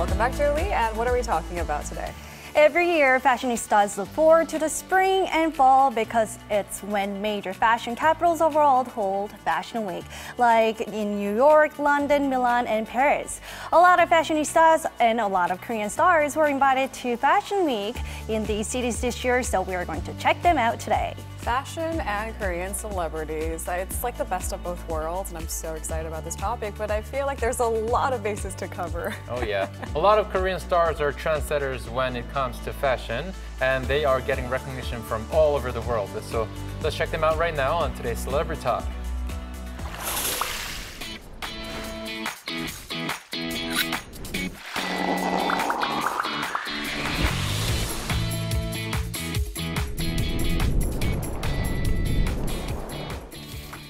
Welcome back, Julie. And what are we talking about today? Every year, fashionistas look forward to the spring and fall because it's when major fashion capitals of the world hold Fashion Week, like in New York, London, Milan, and Paris. A lot of fashionistas and a lot of Korean stars were invited to Fashion Week in these cities this year, so we are going to check them out today. Fashion and Korean celebrities. It's like the best of both worlds, and I'm so excited about this topic, but I feel like there's a lot of bases to cover. Oh yeah. A lot of Korean stars are trendsetters when it comes to fashion, and they are getting recognition from all over the world. So let's check them out right now on today's Celebrity Talk.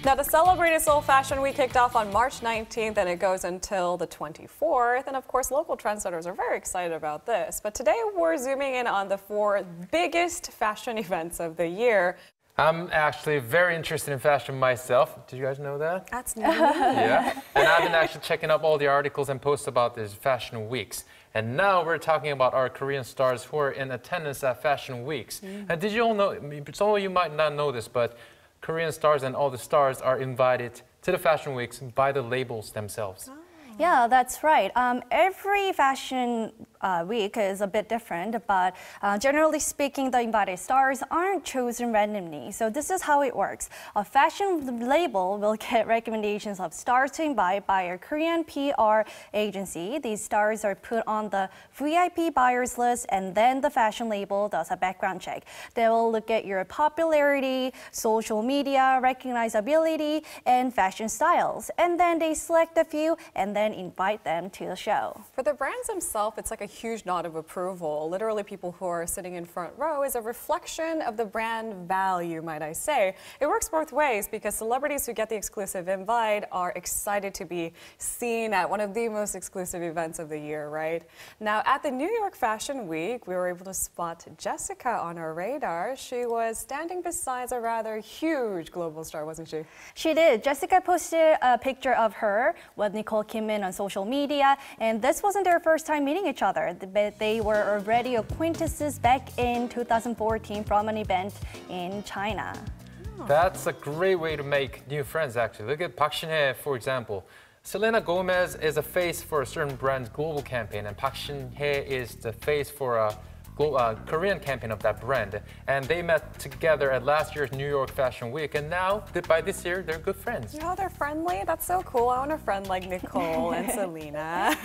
Now, the celebrated Seoul Fashion Week kicked off on March 19th, and it goes until the 24th. And of course, local trendsetters are very excited about this. But today, we're zooming in on the 4 biggest fashion events of the year. I'm actually very interested in fashion myself. Did you guys know that? That's new. Yeah. And I've been actually checking up all the articles and posts about these fashion weeks. And now we're talking about our Korean stars who are in attendance at fashion weeks. And did you all know, some of you might not know this, but Korean stars and all the stars are invited to the fashion weeks by the labels themselves. Yeah, that's right. Every fashion week is a bit different, but generally speaking, the invited stars aren't chosen randomly. So this is how it works. A fashion label will get recommendations of stars to invite by a Korean PR agency. These stars are put on the VIP buyers list, and then the fashion label does a background check. They will look at your popularity, social media, recognizability, and fashion styles. And then they select a few and then invite them to the show. For the brands themselves, it's like a huge nod of approval. Literally, people who are sitting in front row is a reflection of the brand value, might I say. It works both ways because celebrities who get the exclusive invite are excited to be seen at one of the most exclusive events of the year, right? Now, at the New York Fashion Week, we were able to spot Jessica on our radar. She was standing beside a rather huge global star, wasn't she? She did. Jessica posted a picture of her with Nicole Kidman on social media, and this wasn't their first time meeting each other, but they were already acquaintances back in 2014 from an event in China. That's a great way to make new friends, actually. Look at Park Shin-hye, for example. Selena Gomez is a face for a certain brand's global campaign, and Park Shin-hye is the face for a Korean campaign of that brand. And they met together at last year's New York Fashion Week, and now, by this year, they're good friends. Oh, they're friendly? That's so cool. I want a friend like Nicole and Selena.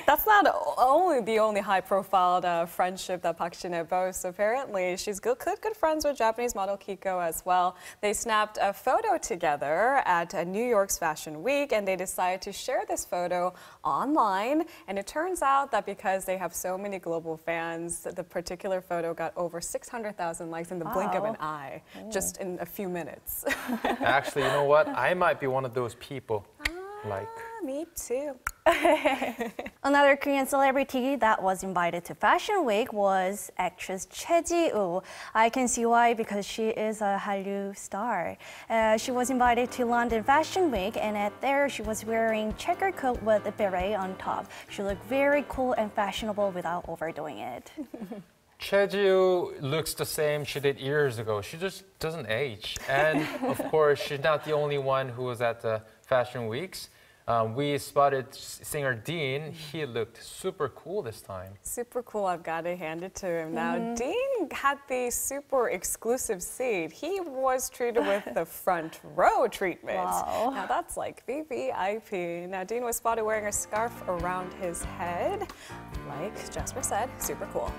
That's not only the only high-profile friendship that Park Shin-hye boasts. Apparently, she's good friends with Japanese model Kiko as well. They snapped a photo together at New York's Fashion Week, and they decided to share this photo online. And it turns out that because they have so many global fans, the particular photo got over 600,000 likes in the blink of an eye, just in a few minutes. Actually, you know what? I might be one of those people. Me too. Another Korean celebrity that was invited to Fashion Week was actress Choi Ji-woo. I can see why, because she is a Hallyu star. She was invited to London Fashion Week, and there she was wearing checkered coat with a beret on top. She looked very cool and fashionable without overdoing it. Choi Ji-woo looks the same she did years ago. She just doesn't age. And of course, she's not the only one who was at the Fashion Weeks. We spotted singer Dean. He looked super cool this time. Super cool, I've got to hand it to him. Now, Dean had the super exclusive seat. He was treated with the front row treatment. Wow. Now, that's like VVIP. Now, Dean was spotted wearing a scarf around his head. Like Jasper said, super cool.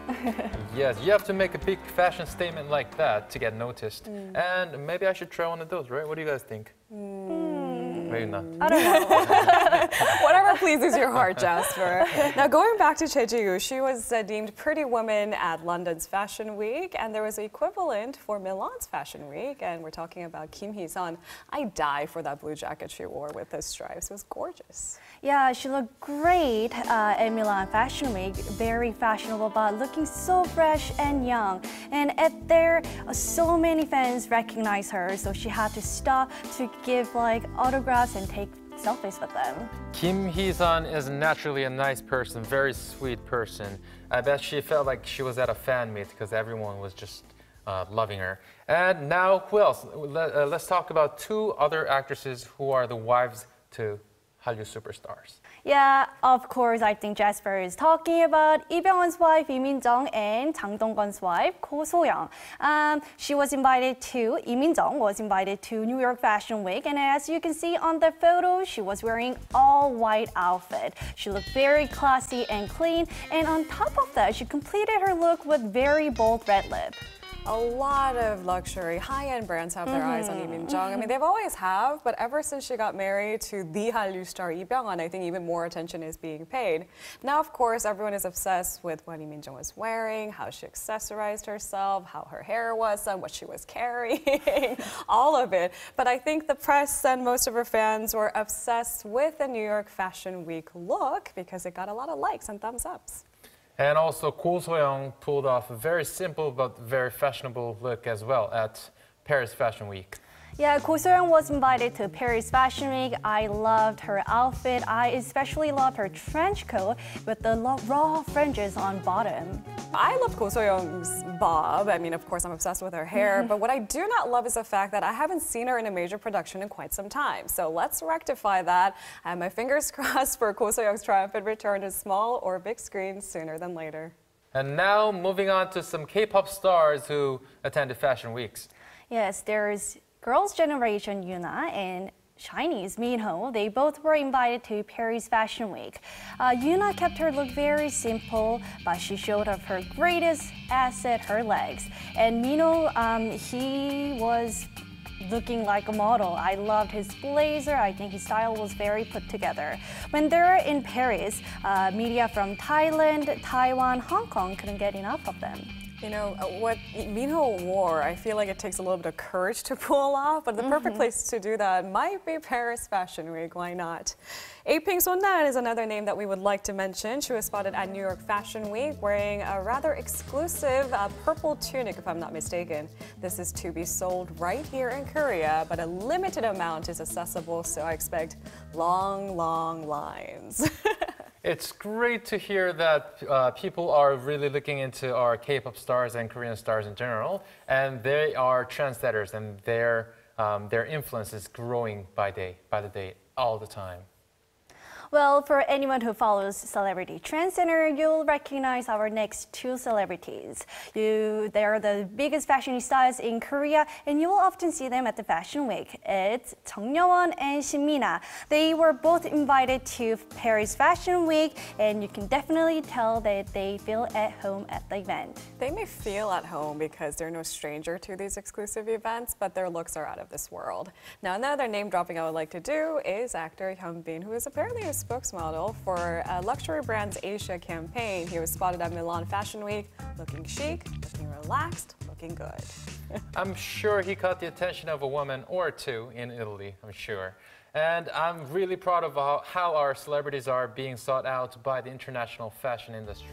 Yes, you have to make a big fashion statement like that to get noticed. And maybe I should try one of those, right? What do you guys think? Maybe not. I don't know. Whatever pleases your heart, Jasper. Now, going back to Choi Ji-woo, she was deemed Pretty Woman at London's Fashion Week, and there was an equivalent for Milan's Fashion Week, and we're talking about Kim Hee-sun. I die for that blue jacket she wore with the stripes. It was gorgeous. Yeah, she looked great at Milan Fashion Week, very fashionable, but looking so fresh and young. And at there, so many fans recognized her, so she had to stop to give like autographs and take selfies with them. Kim Hee-sun is naturally a nice person, very sweet person. I bet she felt like she was at a fan meet because everyone was just loving her. And now, who else? Let's talk about two other actresses who are the wives to Hallyu superstars. Yeah, of course, I think Jasper is talking about Lee Byung-hun's wife, Lee Min-jung, and Jang Dong-gun's wife, Ko So-young. Lee Min-jung was invited to New York Fashion Week, and as you can see on the photo, she was wearing all white outfit. She looked very classy and clean, and on top of that, she completed her look with very bold red lip. A lot of luxury, high-end brands have their eyes on Lee Min-jung. I mean, they've always have, but ever since she got married to the Hallyu star Lee Byung-hun, I think even more attention is being paid. Now, of course, everyone is obsessed with what Lee Min-jung was wearing, how she accessorized herself, how her hair was done, what she was carrying, all of it. But I think the press and most of her fans were obsessed with the New York Fashion Week look because it got a lot of likes and thumbs ups. And also, Ko So-young pulled off a very simple but very fashionable look as well at Paris Fashion Week. Yeah, Ko So-young was invited to Paris Fashion Week. I loved her outfit. I especially loved her trench coat with the raw fringes on bottom. I love Ko So-young's bob. I mean, of course, I'm obsessed with her hair. But what I do not love is the fact that I haven't seen her in a major production in quite some time. So let's rectify that. I have my fingers crossed for Ko So-young's triumphant return to small or big screens sooner than later. And now, moving on to some K-pop stars who attended fashion weeks. Yes, there's Girls' Generation Yoona and SHINee's Minho. They both were invited to Paris Fashion Week. Yoona kept her look very simple, but she showed off her greatest asset, her legs. And Minho, he was looking like a model. I loved his blazer. I think his style was very put together. When they were in Paris, media from Thailand, Taiwan, Hong Kong couldn't get enough of them. You know, what Minho wore, I feel like it takes a little bit of courage to pull off, but the perfect place to do that might be Paris Fashion Week. Why not? Apink's Na-eun is another name that we would like to mention. She was spotted at New York Fashion Week wearing a rather exclusive purple tunic, if I'm not mistaken. This is to be sold right here in Korea, but a limited amount is accessible, so I expect long, long lines. It's great to hear that people are really looking into our K-pop stars and Korean stars in general, and they are trendsetters, and their influence is growing by the day, all the time. Well, for anyone who follows Celebrity Trend Center, you'll recognize our next two celebrities. They are the biggest fashionistas in Korea, and you will often see them at the Fashion Week. It's Jeongyeon and Shin-mina. They were both invited to Paris Fashion Week, and you can definitely tell that they feel at home at the event. They may feel at home because they're no stranger to these exclusive events, but their looks are out of this world. Now, another name dropping I would like to do is actor Hyun-bin, who is apparently a spokesmodel for luxury brand's Asia campaign. He was spotted at Milan Fashion Week, looking chic, looking relaxed, looking good. I'm sure he caught the attention of a woman or two in Italy, I'm sure. And I'm really proud of how our celebrities are being sought out by the international fashion industry.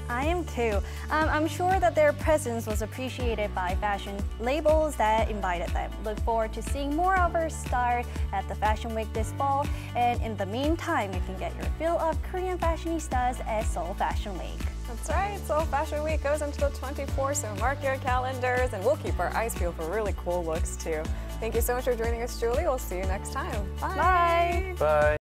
I am too. I'm sure that their presence was appreciated by fashion labels that invited them. Look forward to seeing more of our stars at the Fashion Week this fall. And in the meantime, you can get your fill of Korean fashionistas at Seoul Fashion Week. That's right, Seoul Fashion Week goes until the 24th, so mark your calendars, and we'll keep our eyes peeled for really cool looks too. Thank you so much for joining us, Julie. We'll see you next time. Bye. Bye. Bye.